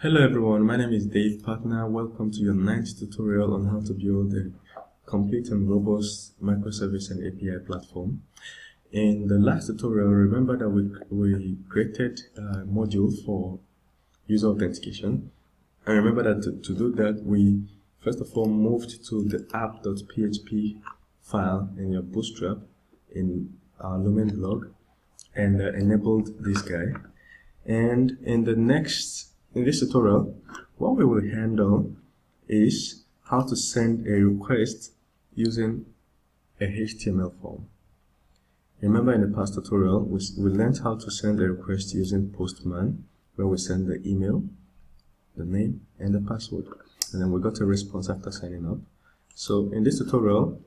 Hello everyone, my name is Dave Partner. Welcome to your 9th tutorial on how to build a complete and robust microservice and API platform. In the last tutorial, remember that we created a module for user authentication. And remember that to do that, we first of all moved to the app.php file in your Bootstrap in our Lumen blog and enabled this guy. And in this tutorial, what we will handle is how to send a request using a HTML form. Remember in the past tutorial, we learned how to send a request using Postman, where we send the email, the name, and the password. And then we got a response after signing up. So in this tutorial,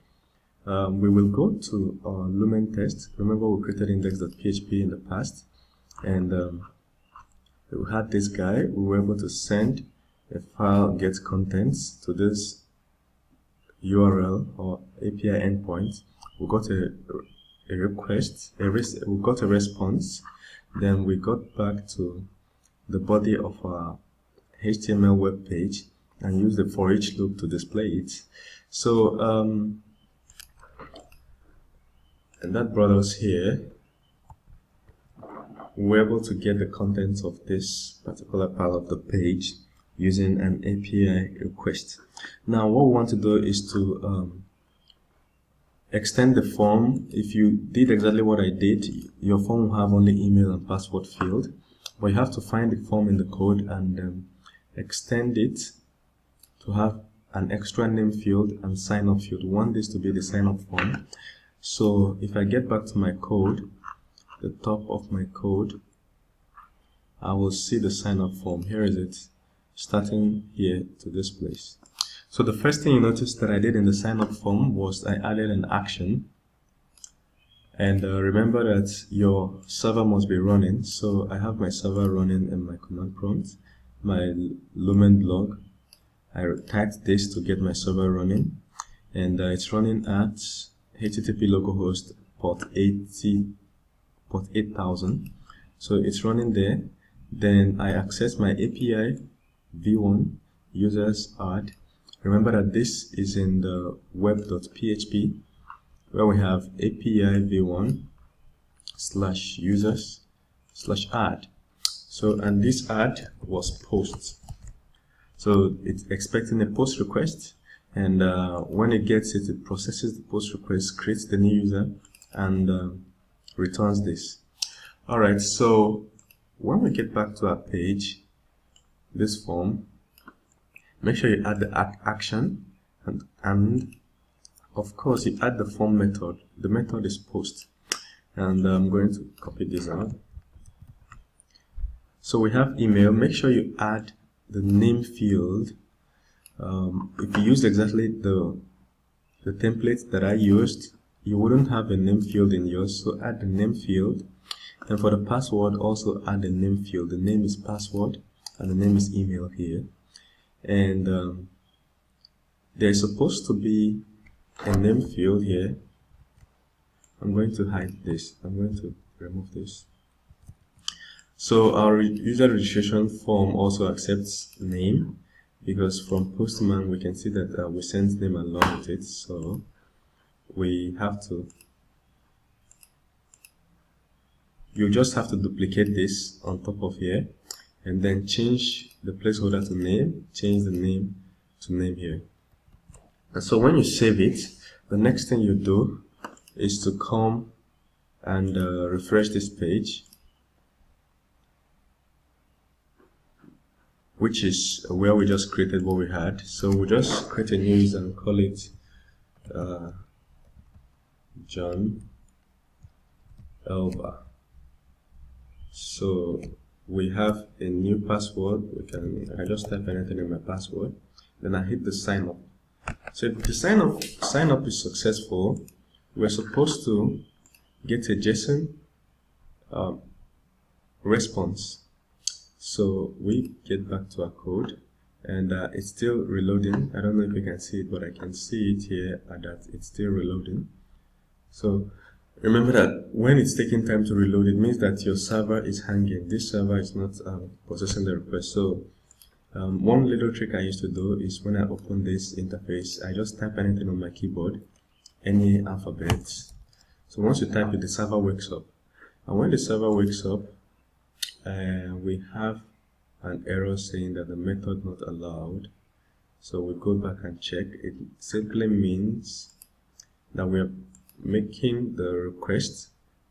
we will go to our Lumen test. Remember we created index.php in the past, and we had this guy. We were able to send a file get contents to this URL or API endpoint. We got a request, we got a response. Then we got back to the body of our HTML web page and used the for each loop to display it. So and that brought us here. We're able to get the contents of this particular part of the page using an API request. Now what we want to do is to extend the form. If you did exactly what I did, your form will have only email and password field, but you have to find the form in the code and extend it to have an extra name field and sign up field. We want this to be the sign up form. So if I get back to my code, the top of my code, I will see the sign up form. Here is it, starting here to this place. So the first thing you notice that I did in the sign up form was I added an action. And remember that your server must be running. So I have my server running in my command prompt, my Lumen blog. I typed this to get my server running, and it's running at HTTP localhost port 8000. So it's running there. Then I access my API v1 users add. Remember that this is in the web.php, where we have API v1 / users / add. So, and this add was post. So it's expecting a post request, and when it gets it, it processes the post request, creates the new user, and returns this. Alright, so when we get back to our page, this form, make sure you add the action, and of course you add the form method. The method is post, and I'm going to copy this out. So we have email. Make sure you add the name field. If you used exactly the template that I used, you wouldn't have a name field in yours, so add the name field. And for the password, also add the name field. The name is password and the name is email here. And there's supposed to be a name field here. I'm going to hide this. I'm going to remove this. So our user registration form also accepts name, because from Postman we can see that we sent name along with it. So we have to, you just have to duplicate this on top of here, and then change the placeholder to name, change the name to name here. And so when you save it, the next thing you do is to come and refresh this page, which is where we just created what we had. So we'll just create a new user and call it John Elba. So we have a new password. I just type anything in my password, then I hit the sign up. So if the sign up is successful, we're supposed to get a JSON response. So we get back to our code, and it's still reloading. I don't know if you can see it, but I can see it here that it's still reloading. So remember that when it's taking time to reload, it means that your server is hanging. This server is not processing the request. So One little trick I used to do is when I open this interface, I just type anything on my keyboard, any alphabets. So once you type it, the server wakes up. And when the server wakes up, we have an error saying that the method not allowed. So we go back and check. It simply means that we are making the request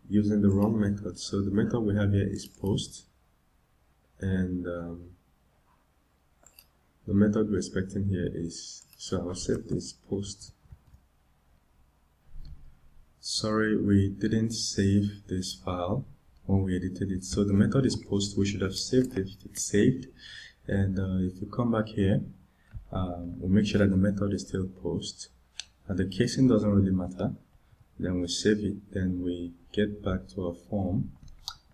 using the wrong method. So the method we have here is post, and the method we're expecting here is, so I'll set this post. Sorry, we didn't save this file when we edited it. So the method is post. We should have saved it. It's saved. And if you come back here, we'll make sure that the method is still post. And the casing doesn't really matter. Then we save it. Then we get back to our form.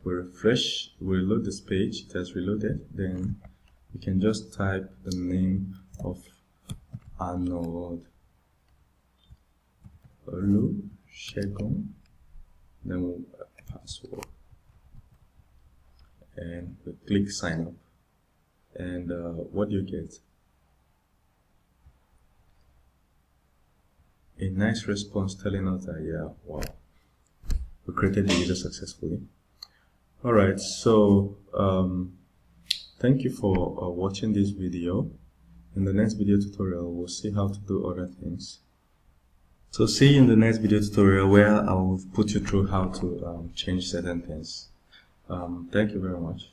We refresh. We reload this page. It has reloaded. Then we can just type the name of Arnold Olusegun, then we'll password, and we click sign up, and what do you get? A nice response telling us that, yeah, wow, we created the user successfully. Alright, so thank you for watching this video. In the next video tutorial, we'll see how to do other things. So see you in the next video tutorial where I will put you through how to change certain things. Thank you very much.